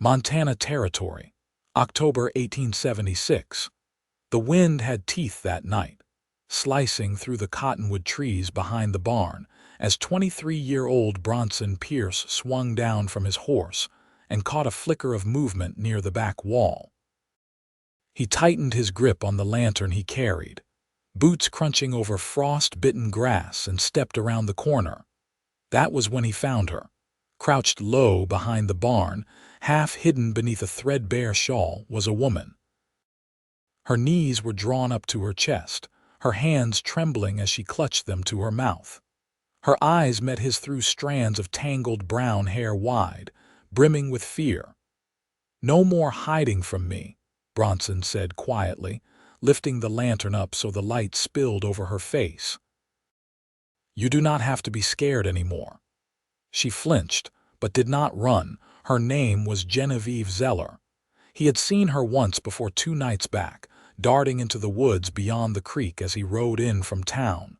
Montana Territory, October 1876. The wind had teeth that night, slicing through the cottonwood trees behind the barn as 23-year-old Bronson Pierce swung down from his horse and caught a flicker of movement near the back wall. He tightened his grip on the lantern he carried, boots crunching over frost-bitten grass, and stepped around the corner. That was when he found her. Crouched low behind the barn, half hidden beneath a threadbare shawl, was a woman. Her knees were drawn up to her chest, her hands trembling as she clutched them to her mouth. Her eyes met his through strands of tangled brown hair, wide, brimming with fear. "No more hiding from me," Bronson said quietly, lifting the lantern up so the light spilled over her face. "You do not have to be scared anymore." She flinched, but did not run. Her name was Genevieve Zeller. He had seen her once before 2 nights back, darting into the woods beyond the creek as he rode in from town.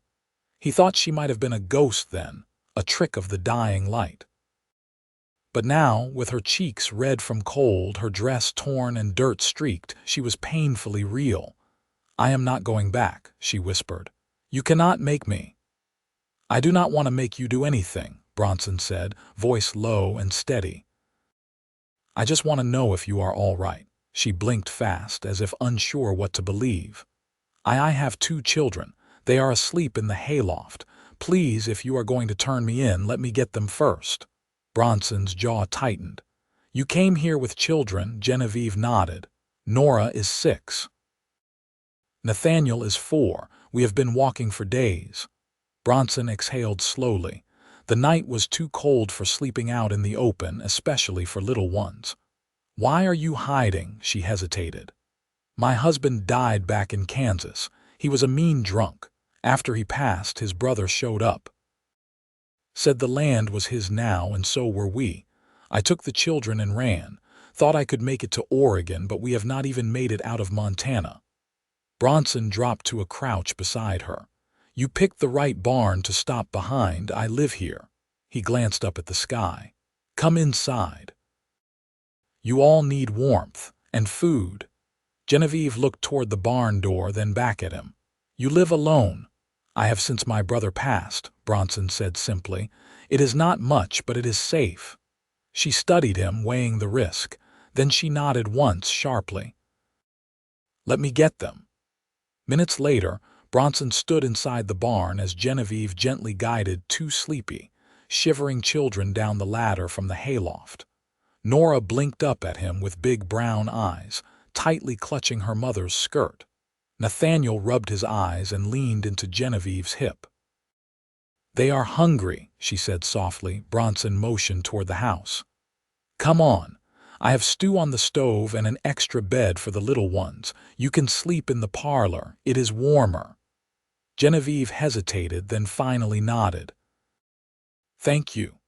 He thought she might have been a ghost then, a trick of the dying light. But now, with her cheeks red from cold, her dress torn and dirt-streaked, she was painfully real. "I am not going back," she whispered. "You cannot make me." "I do not want to make you do anything," Bronson said, voice low and steady. "I just want to know if you are all right." She blinked fast, as if unsure what to believe. I have 2 children. They are asleep in the hayloft. Please, if you are going to turn me in, let me get them first." Bronson's jaw tightened. "You came here with children," Genevieve nodded. "Nora is 6. Nathaniel is 4. We have been walking for days." Bronson exhaled slowly. The night was too cold for sleeping out in the open, especially for little ones. "Why are you hiding?" she hesitated. "My husband died back in Kansas. He was a mean drunk. After he passed, his brother showed up. Said the land was his now, and so were we. I took the children and ran. Thought I could make it to Oregon, but we have not even made it out of Montana." Bronson dropped to a crouch beside her. "You picked the right barn to stop behind. I live here." He glanced up at the sky. "Come inside. You all need warmth and food." Genevieve looked toward the barn door, then back at him. "You live alone." "I have since my brother passed," Bronson said simply. "It is not much, but it is safe." She studied him, weighing the risk. Then she nodded once sharply. "Let me get them." Minutes later, Bronson stood inside the barn as Genevieve gently guided 2 sleepy, shivering children down the ladder from the hayloft. Nora blinked up at him with big brown eyes, tightly clutching her mother's skirt. Nathaniel rubbed his eyes and leaned into Genevieve's hip. "They are hungry," she said softly. Bronson motioned toward the house. "Come on. I have stew on the stove and an extra bed for the little ones. You can sleep in the parlor. It is warmer." Genevieve hesitated, then finally nodded. "Thank you."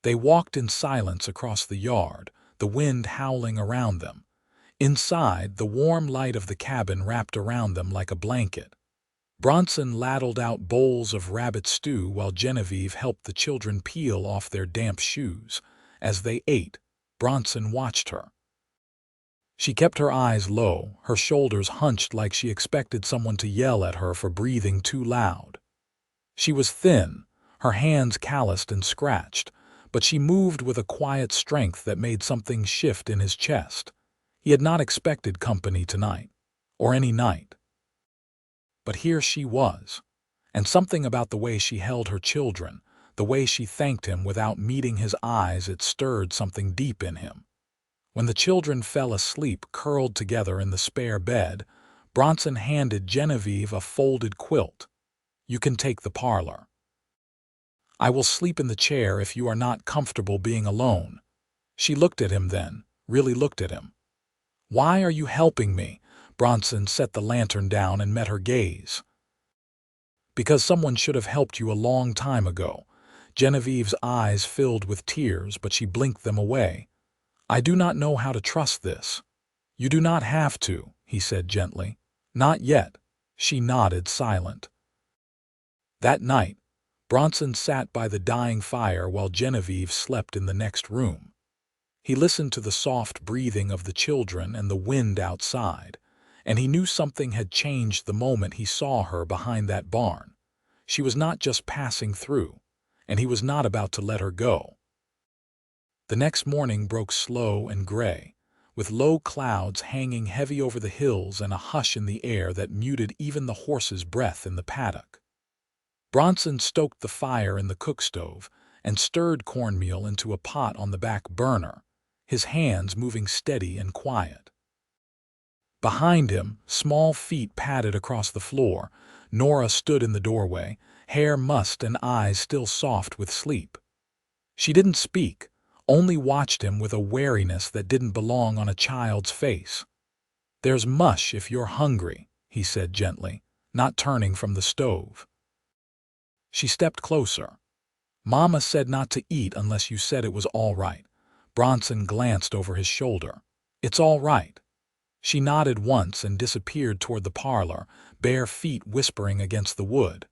They walked in silence across the yard, the wind howling around them. Inside, the warm light of the cabin wrapped around them like a blanket. Bronson ladled out bowls of rabbit stew while Genevieve helped the children peel off their damp shoes. As they ate, Bronson watched her. She kept her eyes low, her shoulders hunched like she expected someone to yell at her for breathing too loud. She was thin, her hands calloused and scratched, but she moved with a quiet strength that made something shift in his chest. He had not expected company tonight, or any night. But here she was, and something about the way she held her children, the way she thanked him without meeting his eyes, it stirred something deep in him. When the children fell asleep curled together in the spare bed, Bronson handed Genevieve a folded quilt. "You can take the parlor. I will sleep in the chair if you are not comfortable being alone." She looked at him then, really looked at him. "Why are you helping me?" Bronson set the lantern down and met her gaze. "Because someone should have helped you a long time ago." Genevieve's eyes filled with tears, but she blinked them away. "I do not know how to trust this." "You do not have to," he said gently. "Not yet." She nodded, silent. That night, Bronson sat by the dying fire while Genevieve slept in the next room. He listened to the soft breathing of the children and the wind outside, and he knew something had changed the moment he saw her behind that barn. She was not just passing through, and he was not about to let her go. The next morning broke slow and gray, with low clouds hanging heavy over the hills and a hush in the air that muted even the horse's breath in the paddock. Bronson stoked the fire in the cook stove and stirred cornmeal into a pot on the back burner, his hands moving steady and quiet. Behind him, small feet padded across the floor. Nora stood in the doorway, hair mussed and eyes still soft with sleep. She didn't speak, only watched him with a wariness that didn't belong on a child's face. "There's mush if you're hungry," he said gently, not turning from the stove. She stepped closer. "Mama said not to eat unless you said it was all right." Bronson glanced over his shoulder. "It's all right." She nodded once and disappeared toward the parlor, bare feet whispering against the wood.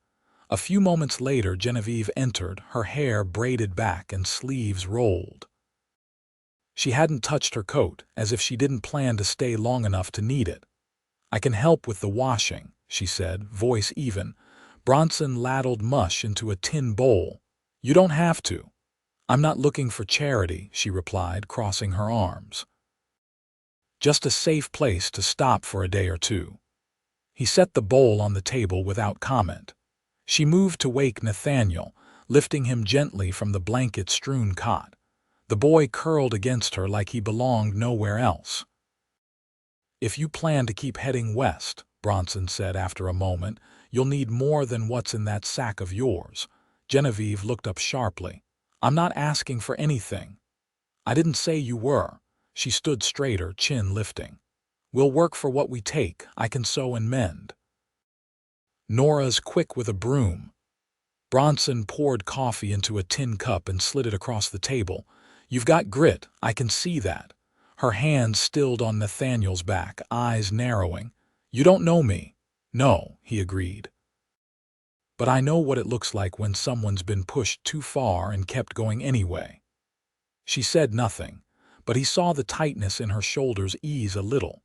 A few moments later, Genevieve entered, her hair braided back and sleeves rolled. She hadn't touched her coat, as if she didn't plan to stay long enough to need it. "I can help with the washing," she said, voice even. Bronson ladled mush into a tin bowl. "You don't have to." "I'm not looking for charity," she replied, crossing her arms. "Just a safe place to stop for a day or two." He set the bowl on the table without comment. She moved to wake Nathaniel, lifting him gently from the blanket-strewn cot. The boy curled against her like he belonged nowhere else. "If you plan to keep heading west," Bronson said after a moment, "you'll need more than what's in that sack of yours." Genevieve looked up sharply. "I'm not asking for anything." "I didn't say you were." She stood straighter, chin lifting. "We'll work for what we take. I can sew and mend." "Nora's quick with a broom." Bronson poured coffee into a tin cup and slid it across the table. "You've got grit, I can see that." Her hands stilled on Nathaniel's back, eyes narrowing. "You don't know me." "No," he agreed. "But I know what it looks like when someone's been pushed too far and kept going anyway." She said nothing, but he saw the tightness in her shoulders ease a little.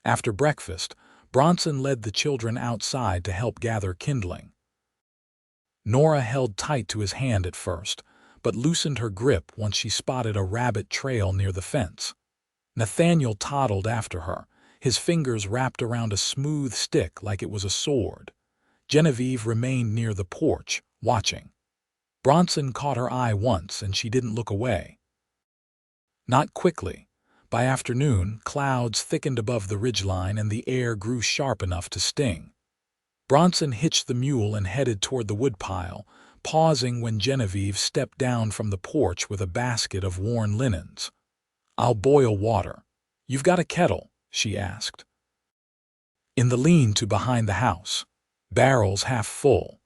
After breakfast, Bronson led the children outside to help gather kindling. Nora held tight to his hand at first, but loosened her grip once she spotted a rabbit trail near the fence. Nathaniel toddled after her, his fingers wrapped around a smooth stick like it was a sword. Genevieve remained near the porch, watching. Bronson caught her eye once and she didn't look away. Not quickly. By afternoon, clouds thickened above the ridgeline and the air grew sharp enough to sting. Bronson hitched the mule and headed toward the woodpile, pausing when Genevieve stepped down from the porch with a basket of worn linens. "I'll boil water." "You've got a kettle?" she asked. "In the lean-to behind the house. Barrel's half full."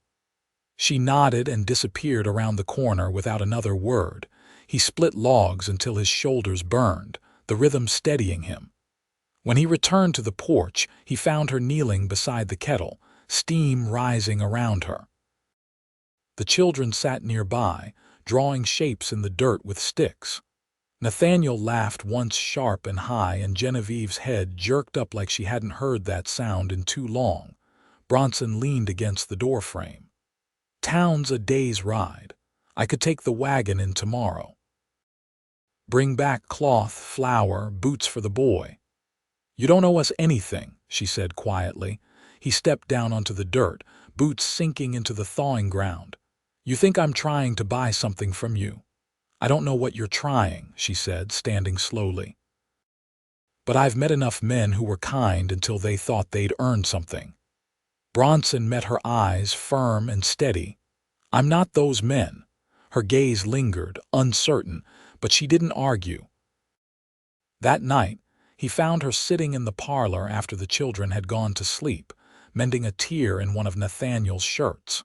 She nodded and disappeared around the corner without another word. He split logs until his shoulders burned, the rhythm steadying him. When he returned to the porch, he found her kneeling beside the kettle, steam rising around her. The children sat nearby, drawing shapes in the dirt with sticks. Nathaniel laughed once sharp and high, and Genevieve's head jerked up like she hadn't heard that sound in too long. Bronson leaned against the doorframe. "Town's a day's ride. I could take the wagon in tomorrow. Bring back cloth, flour, boots for the boy." "You don't owe us anything," she said quietly. He stepped down onto the dirt, boots sinking into the thawing ground. "You think I'm trying to buy something from you?" "I don't know what you're trying," she said, standing slowly. "But I've met enough men who were kind until they thought they'd earned something." Bronson met her eyes, firm and steady. "I'm not those men." Her gaze lingered, uncertain, but she didn't argue. That night, he found her sitting in the parlor after the children had gone to sleep, mending a tear in one of Nathaniel's shirts.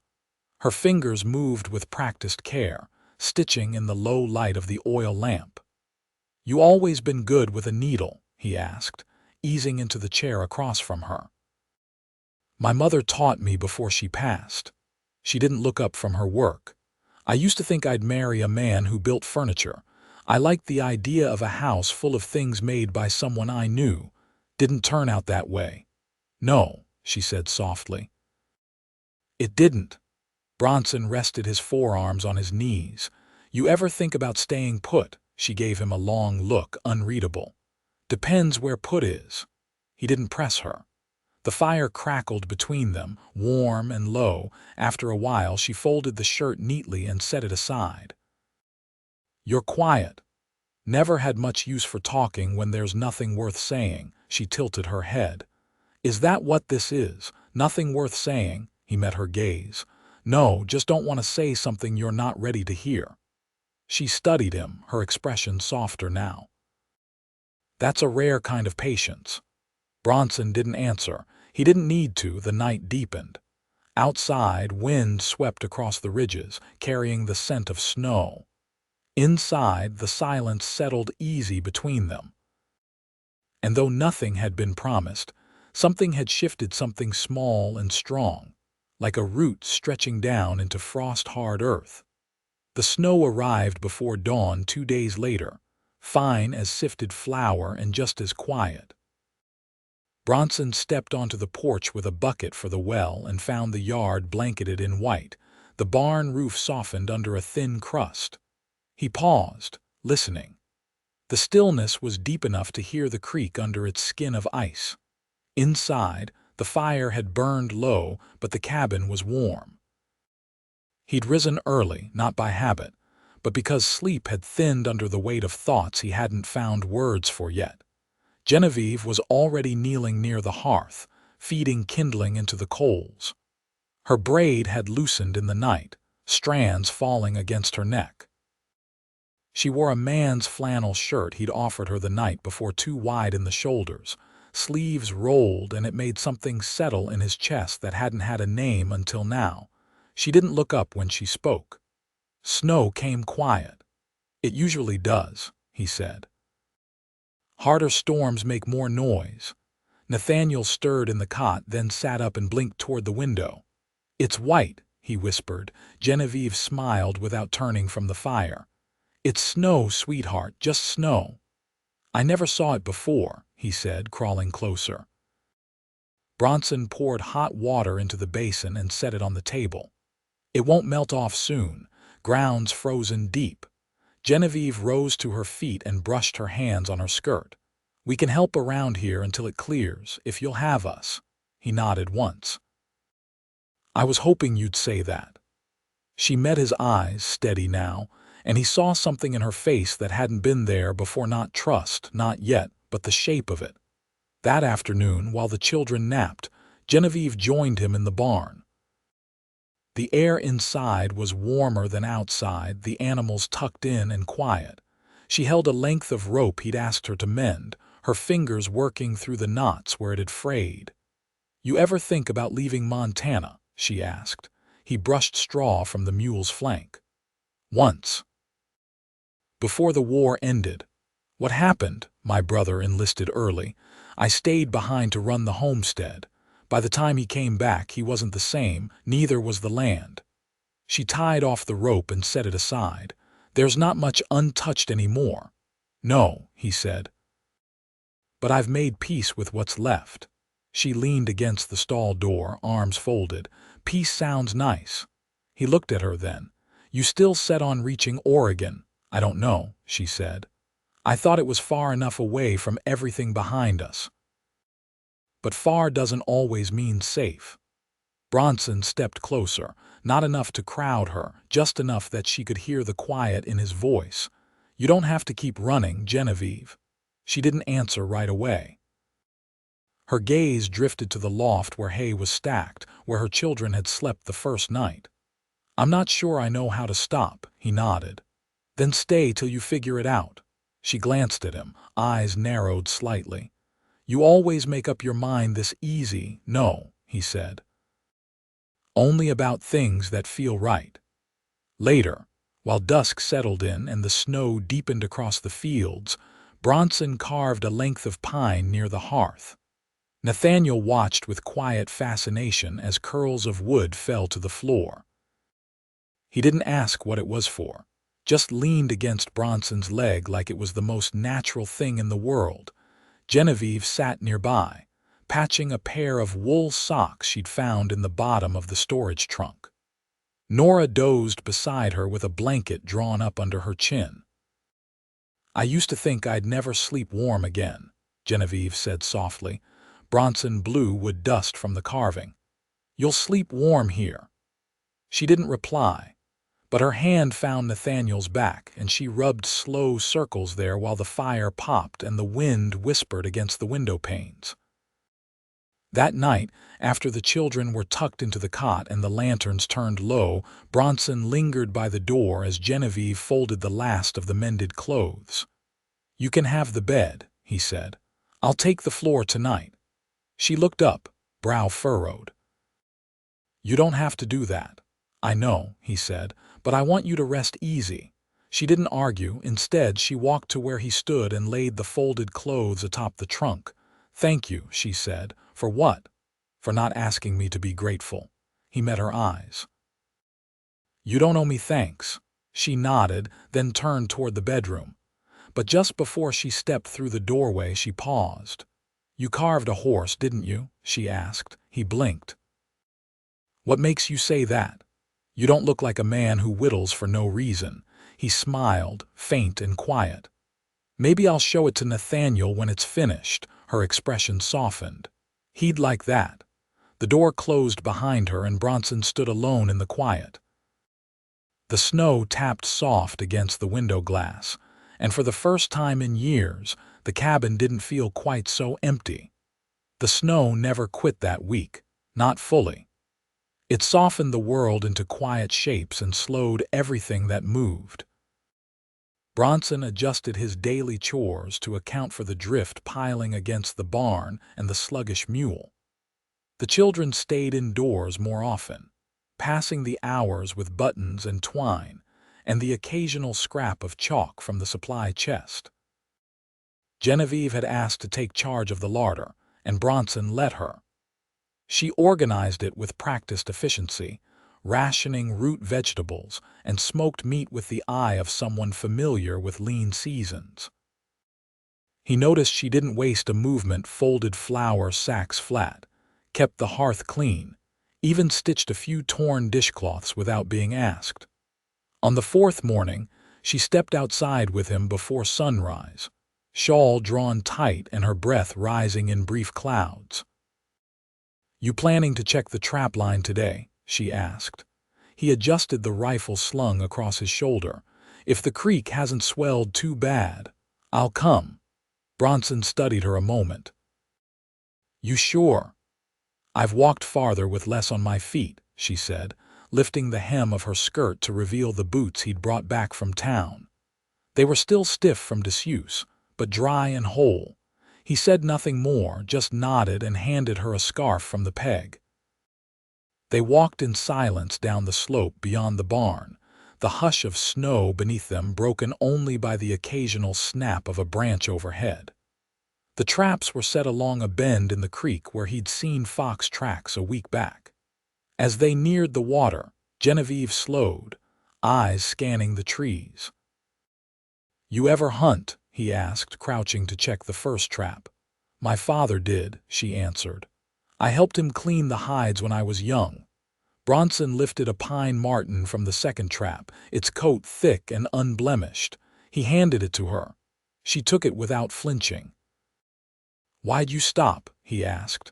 Her fingers moved with practiced care, stitching in the low light of the oil lamp. "You always been good with a needle?" he asked, easing into the chair across from her. "My mother taught me before she passed." She didn't look up from her work. "I used to think I'd marry a man who built furniture. I liked the idea of a house full of things made by someone I knew. Didn't turn out that way. No, she said softly. It didn't. Bronson rested his forearms on his knees. You ever think about staying put? She gave him a long look, unreadable. Depends where put is. He didn't press her. The fire crackled between them, warm and low. After a while, she folded the shirt neatly and set it aside. You're quiet. Never had much use for talking when there's nothing worth saying. She tilted her head. Is that what this is? Nothing worth saying? He met her gaze. No, just don't want to say something you're not ready to hear. She studied him, her expression softer now. That's a rare kind of patience. Bronson didn't answer. He didn't need to. The night deepened. Outside, wind swept across the ridges, carrying the scent of snow. Inside, the silence settled easy between them. And though nothing had been promised, something had shifted, something small and strong, like a root stretching down into frost-hard earth. The snow arrived before dawn 2 days later, fine as sifted flour and just as quiet. Bronson stepped onto the porch with a bucket for the well and found the yard blanketed in white. The barn roof softened under a thin crust. He paused, listening. The stillness was deep enough to hear the creak under its skin of ice. Inside, the fire had burned low, but the cabin was warm. He'd risen early, not by habit, but because sleep had thinned under the weight of thoughts he hadn't found words for yet. Genevieve was already kneeling near the hearth, feeding kindling into the coals. Her braid had loosened in the night, strands falling against her neck. She wore a man's flannel shirt he'd offered her the night before, too wide in the shoulders. Sleeves rolled, and it made something settle in his chest that hadn't had a name until now. She didn't look up when she spoke. Snow came quiet. It usually does, he said. Harder storms make more noise. Nathaniel stirred in the cot, then sat up and blinked toward the window. It's white, he whispered. Genevieve smiled without turning from the fire. It's snow, sweetheart, just snow. I never saw it before, he said, crawling closer. Bronson poured hot water into the basin and set it on the table. It won't melt off soon. Ground's frozen deep. Genevieve rose to her feet and brushed her hands on her skirt. We can help around here until it clears, if you'll have us. He nodded once. I was hoping you'd say that. She met his eyes, steady now, and he saw something in her face that hadn't been there before. Not trust, not yet, but the shape of it. That afternoon, while the children napped, Genevieve joined him in the barn. The air inside was warmer than outside, the animals tucked in and quiet. She held a length of rope he'd asked her to mend, her fingers working through the knots where it had frayed. You ever think about leaving Montana? She asked. He brushed straw from the mule's flank. Once. Before the war ended. What happened? My brother enlisted early. I stayed behind to run the homestead. By the time he came back, he wasn't the same, neither was the land. She tied off the rope and set it aside. There's not much untouched anymore. No, he said. But I've made peace with what's left. She leaned against the stall door, arms folded. Peace sounds nice. He looked at her then. You still set on reaching Oregon? I don't know, she said. I thought it was far enough away from everything behind us. But far doesn't always mean safe. Bronson stepped closer, not enough to crowd her, just enough that she could hear the quiet in his voice. You don't have to keep running, Genevieve. She didn't answer right away. Her gaze drifted to the loft where hay was stacked, where her children had slept the first night. I'm not sure I know how to stop, he nodded. Then stay till you figure it out. She glanced at him, eyes narrowed slightly. You always make up your mind this easy. No, he said. Only about things that feel right. Later, while dusk settled in and the snow deepened across the fields, Bronson carved a length of pine near the hearth. Nathaniel watched with quiet fascination as curls of wood fell to the floor. He didn't ask what it was for, just leaned against Bronson's leg like it was the most natural thing in the world. Genevieve sat nearby, patching a pair of wool socks she'd found in the bottom of the storage trunk. Nora dozed beside her with a blanket drawn up under her chin. "I used to think I'd never sleep warm again," Genevieve said softly. Bronson blew wood dust from the carving. "You'll sleep warm here." She didn't reply, but her hand found Nathaniel's back, and she rubbed slow circles there while the fire popped and the wind whispered against the window panes. That night, after the children were tucked into the cot and the lanterns turned low, Bronson lingered by the door as Genevieve folded the last of the mended clothes. "You can have the bed," he said. "I'll take the floor tonight." She looked up, brow furrowed. "You don't have to do that." "I know," he said, "but I want you to rest easy." She didn't argue. Instead, she walked to where he stood and laid the folded clothes atop the trunk. "Thank you," she said. "For what?" "For not asking me to be grateful." He met her eyes. "You don't owe me thanks." She nodded, then turned toward the bedroom. But just before she stepped through the doorway, she paused. "You carved a horse, didn't you?" she asked. He blinked. "What makes you say that? You don't look like a man who whittles for no reason." He smiled, faint and quiet. "Maybe I'll show it to Nathaniel when it's finished." Her expression softened. "He'd like that." The door closed behind her and Bronson stood alone in the quiet. The snow tapped soft against the window glass, and for the first time in years, the cabin didn't feel quite so empty. The snow never quit that week, not fully. It softened the world into quiet shapes and slowed everything that moved. Bronson adjusted his daily chores to account for the drift piling against the barn and the sluggish mule. The children stayed indoors more often, passing the hours with buttons and twine, and the occasional scrap of chalk from the supply chest. Genevieve had asked to take charge of the larder, and Bronson let her. She organized it with practiced efficiency, rationing root vegetables and smoked meat with the eye of someone familiar with lean seasons. He noticed she didn't waste a movement, folded flour sacks flat, kept the hearth clean, even stitched a few torn dishcloths without being asked. On the fourth morning, she stepped outside with him before sunrise, shawl drawn tight and her breath rising in brief clouds. "You planning to check the trap line today?" she asked. He adjusted the rifle slung across his shoulder. "If the creek hasn't swelled too bad, I'll come." Bronson studied her a moment. "You sure?" "I've walked farther with less on my feet," she said, lifting the hem of her skirt to reveal the boots he'd brought back from town. They were still stiff from disuse, but dry and whole. He said nothing more, just nodded and handed her a scarf from the peg. They walked in silence down the slope beyond the barn, the hush of snow beneath them broken only by the occasional snap of a branch overhead. The traps were set along a bend in the creek where he'd seen fox tracks a week back. As they neared the water, Genevieve slowed, eyes scanning the trees. "You ever hunt?" he asked, crouching to check the first trap. "My father did," she answered. "I helped him clean the hides when I was young." Bronson lifted a pine marten from the second trap, its coat thick and unblemished. He handed it to her. She took it without flinching. "Why'd you stop?" he asked.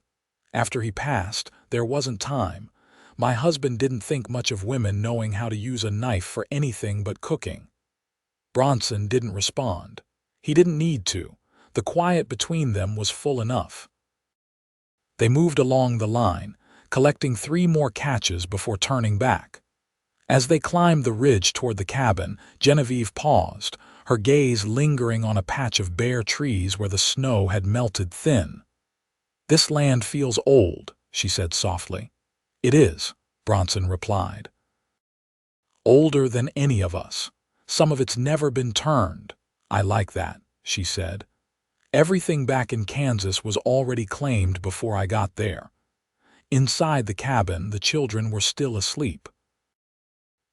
After he passed, there wasn't time. "My husband didn't think much of women knowing how to use a knife for anything but cooking." Bronson didn't respond. He didn't need to. The quiet between them was full enough. They moved along the line, collecting 3 more catches before turning back. As they climbed the ridge toward the cabin, Genevieve paused, her gaze lingering on a patch of bare trees where the snow had melted thin. "This land feels old," she said softly. "It is," Bronson replied. "Older than any of us. Some of it's never been turned." "I like that," she said. "Everything back in Kansas was already claimed before I got there." Inside the cabin, the children were still asleep.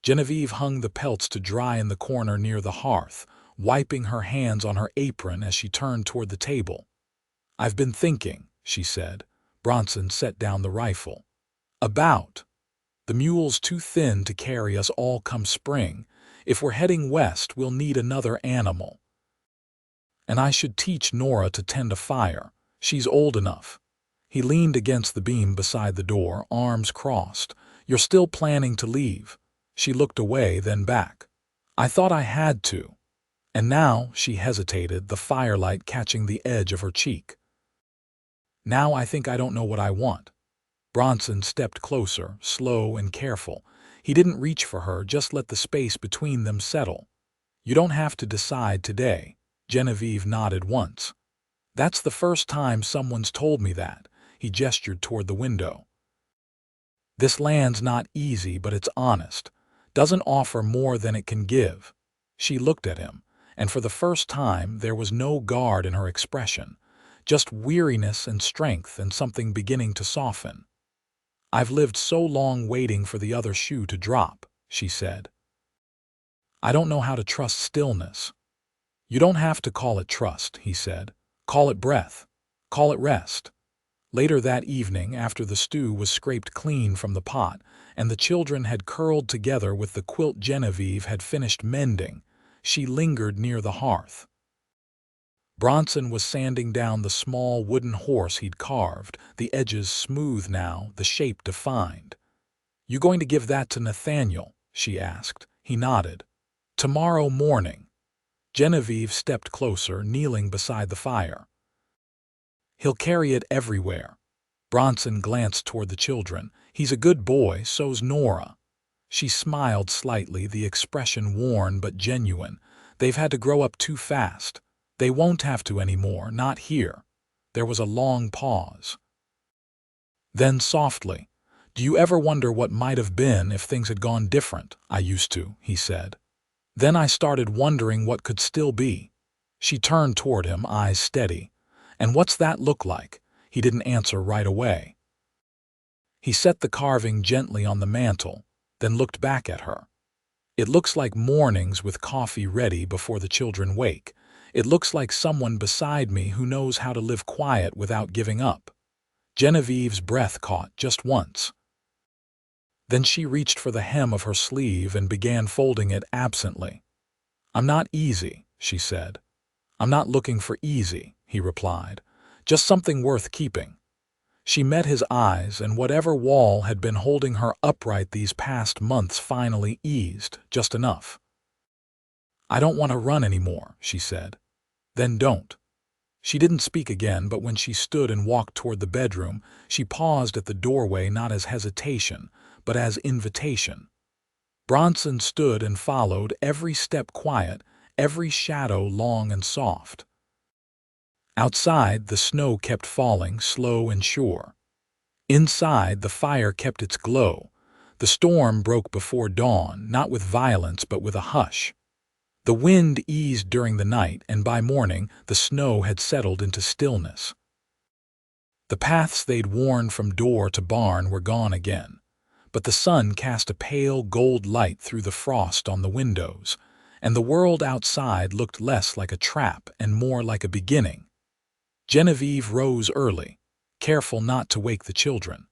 Genevieve hung the pelts to dry in the corner near the hearth, wiping her hands on her apron as she turned toward the table. "I've been thinking," she said. Bronson set down the rifle. "About. The mule's too thin to carry us all come spring. If we're heading west, we'll need another animal. And I should teach Nora to tend a fire. She's old enough." He leaned against the beam beside the door, arms crossed. "You're still planning to leave?" She looked away, then back. "I thought I had to." And now she hesitated, the firelight catching the edge of her cheek. "Now I think I don't know what I want." Bronson stepped closer, slow and careful. He didn't reach for her, just let the space between them settle. "You don't have to decide today." Genevieve nodded once. "That's the first time someone's told me that." He gestured toward the window. "This land's not easy, but it's honest. Doesn't offer more than it can give." She looked at him, and for the first time there was no guard in her expression, just weariness and strength and something beginning to soften. "I've lived so long waiting for the other shoe to drop," she said. "I don't know how to trust stillness." "You don't have to call it trust," he said. "Call it breath. Call it rest." Later that evening, after the stew was scraped clean from the pot and the children had curled together with the quilt Genevieve had finished mending, she lingered near the hearth. Bronson was sanding down the small wooden horse he'd carved, the edges smooth now, the shape defined. "You going to give that to Nathaniel?" she asked. He nodded. "Tomorrow morning." Genevieve stepped closer, kneeling beside the fire. "He'll carry it everywhere." Bronson glanced toward the children. "He's a good boy, so's Nora." She smiled slightly, the expression worn but genuine. "They've had to grow up too fast. They won't have to anymore, not here." There was a long pause. Then softly, "Do you ever wonder what might have been if things had gone different?" "I used to," he said. "Then I started wondering what could still be." She turned toward him, eyes steady. "And what's that look like?" He didn't answer right away. He set the carving gently on the mantel, then looked back at her. "It looks like mornings with coffee ready before the children wake. It looks like someone beside me who knows how to live quiet without giving up." Genevieve's breath caught just once. Then she reached for the hem of her sleeve and began folding it absently. "I'm not easy," she said. "I'm not looking for easy," he replied. "Just something worth keeping." She met his eyes, and whatever wall had been holding her upright these past months finally eased, just enough. "I don't want to run anymore," she said. "Then don't." She didn't speak again, but when she stood and walked toward the bedroom, she paused at the doorway not as hesitation, but as invitation. Bronson stood and followed, every step quiet, every shadow long and soft. Outside, the snow kept falling, slow and sure. Inside, the fire kept its glow. The storm broke before dawn, not with violence but with a hush. The wind eased during the night, and by morning the snow had settled into stillness. The paths they'd worn from door to barn were gone again, but the sun cast a pale gold light through the frost on the windows, and the world outside looked less like a trap and more like a beginning. Genevieve rose early, careful not to wake the children.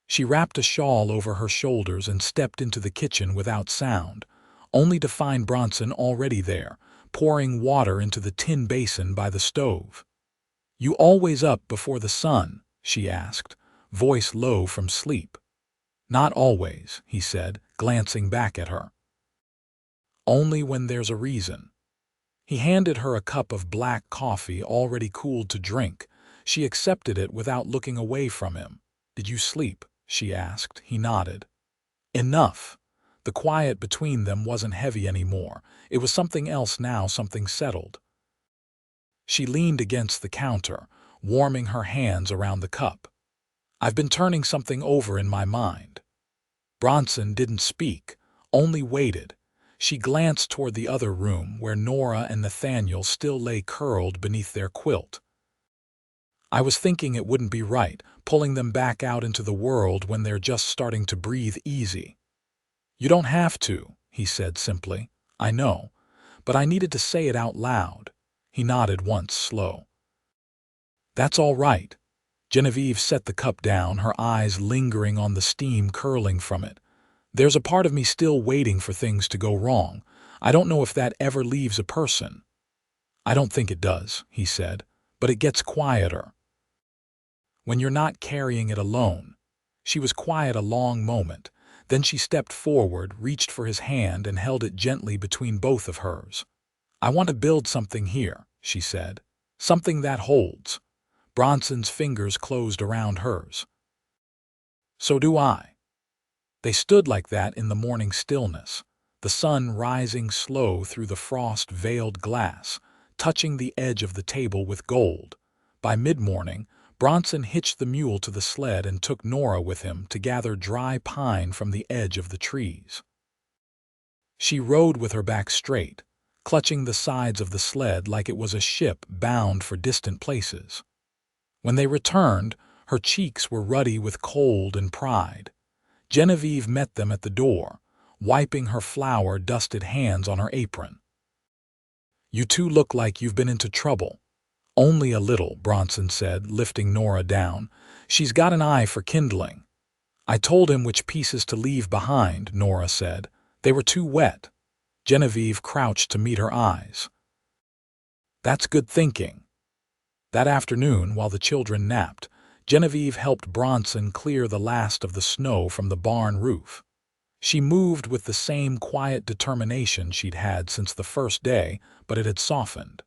She wrapped a shawl over her shoulders and stepped into the kitchen without sound, only to find Bronson already there, pouring water into the tin basin by the stove. "You always up before the sun?" she asked, voice low from sleep. "Not always," he said, glancing back at her. "Only when there's a reason." He handed her a cup of black coffee already cooled to drink. She accepted it without looking away from him. "Did you sleep?" she asked. He nodded. "Enough." The quiet between them wasn't heavy anymore. It was something else now, something settled. She leaned against the counter, warming her hands around the cup. "I've been turning something over in my mind." Bronson didn't speak, only waited. She glanced toward the other room where Nora and Nathaniel still lay curled beneath their quilt. "I was thinking it wouldn't be right, pulling them back out into the world when they're just starting to breathe easy." "You don't have to," he said simply. "I know, but I needed to say it out loud." He nodded once, slow. "That's all right." Genevieve set the cup down, her eyes lingering on the steam curling from it. "There's a part of me still waiting for things to go wrong. I don't know if that ever leaves a person." "I don't think it does," he said, "but it gets quieter when you're not carrying it alone." She was quiet a long moment. Then she stepped forward, reached for his hand, and held it gently between both of hers. "I want to build something here," she said. "Something that holds." Bronson's fingers closed around hers. "So do I." They stood like that in the morning stillness, the sun rising slow through the frost-veiled glass, touching the edge of the table with gold. By mid-morning, Bronson hitched the mule to the sled and took Nora with him to gather dry pine from the edge of the trees. She rode with her back straight, clutching the sides of the sled like it was a ship bound for distant places. When they returned, her cheeks were ruddy with cold and pride. Genevieve met them at the door, wiping her flour-dusted hands on her apron. "You two look like you've been into trouble." "Only a little," Bronson said, lifting Nora down. "She's got an eye for kindling." "I told him which pieces to leave behind," Nora said. "They were too wet." Genevieve crouched to meet her eyes. "That's good thinking." That afternoon, while the children napped, Genevieve helped Bronson clear the last of the snow from the barn roof. She moved with the same quiet determination she'd had since the first day, but it had softened.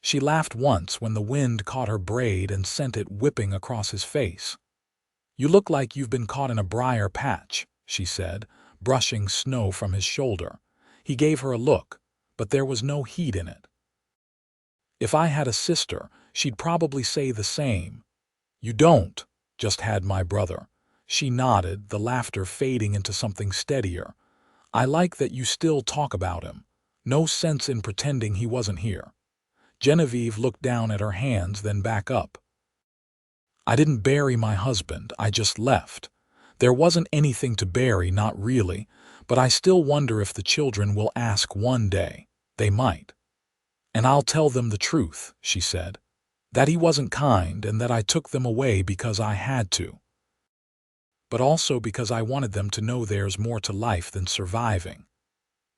She laughed once when the wind caught her braid and sent it whipping across his face. "You look like you've been caught in a briar patch," she said, brushing snow from his shoulder. He gave her a look, but there was no heat in it. "If I had a sister, she'd probably say the same." "You don't, just had my brother." She nodded, the laughter fading into something steadier. "I like that you still talk about him. No sense in pretending he wasn't here." Genevieve looked down at her hands, then back up. "I didn't bury my husband, I just left. There wasn't anything to bury, not really, but I still wonder if the children will ask one day. They might. And I'll tell them the truth," she said. "That he wasn't kind and that I took them away because I had to. But also because I wanted them to know there's more to life than surviving."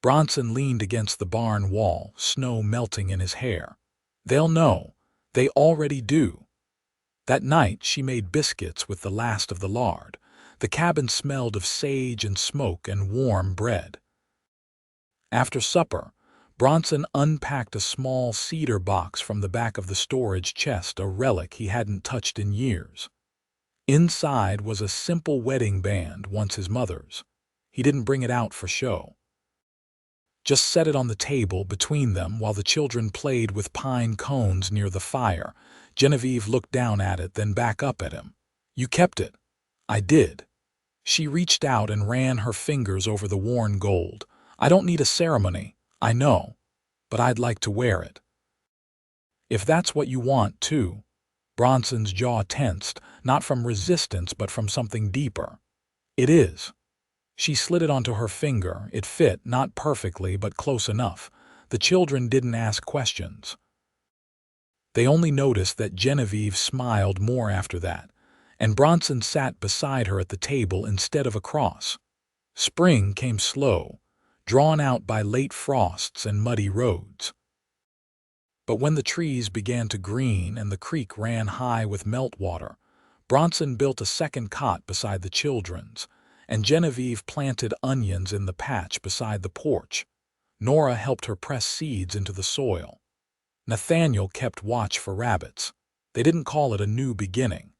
Bronson leaned against the barn wall, snow melting in his hair. "They'll know. They already do." That night she made biscuits with the last of the lard. The cabin smelled of sage and smoke and warm bread. After supper, Bronson unpacked a small cedar box from the back of the storage chest, a relic he hadn't touched in years. Inside was a simple wedding band, once his mother's. He didn't bring it out for show. Just set it on the table between them while the children played with pine cones near the fire. Genevieve looked down at it, then back up at him. "You kept it." "I did." She reached out and ran her fingers over the worn gold. "I don't need a ceremony, I know, but I'd like to wear it." "If that's what you want, too." Bronson's jaw tensed, not from resistance but from something deeper. "It is." She slid it onto her finger. It fit, not perfectly, but close enough. The children didn't ask questions. They only noticed that Genevieve smiled more after that, and Bronson sat beside her at the table instead of across. Spring came slow, drawn out by late frosts and muddy roads. But when the trees began to green and the creek ran high with meltwater, Bronson built a second cot beside the children's, and Genevieve planted onions in the patch beside the porch. Nora helped her press seeds into the soil. Nathaniel kept watch for rabbits. They didn't call it a new beginning.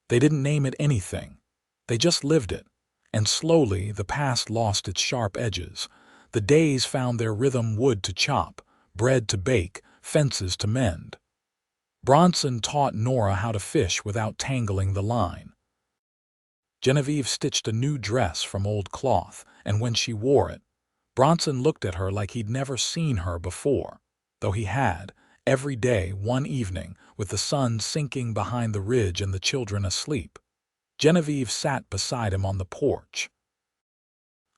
They didn't name it anything. They just lived it, and slowly the past lost its sharp edges. The days found their rhythm: wood to chop, bread to bake, fences to mend. Bronson taught Nora how to fish without tangling the line. Genevieve stitched a new dress from old cloth, and when she wore it, Bronson looked at her like he'd never seen her before, though he had, every day one evening, with the sun sinking behind the ridge and the children asleep. Genevieve sat beside him on the porch.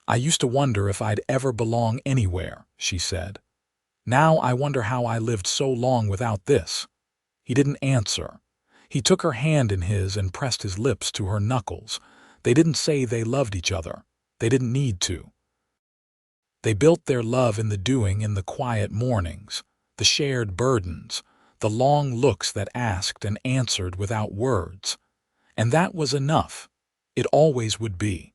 I used to wonder if I'd ever belong anywhere, she said. Now I wonder how I lived so long without this. He didn't answer. He took her hand in his and pressed his lips to her knuckles. They didn't say they loved each other. They didn't need to. They built their love in the doing, in the quiet mornings, the shared burdens, the long looks that asked and answered without words. And that was enough. It always would be.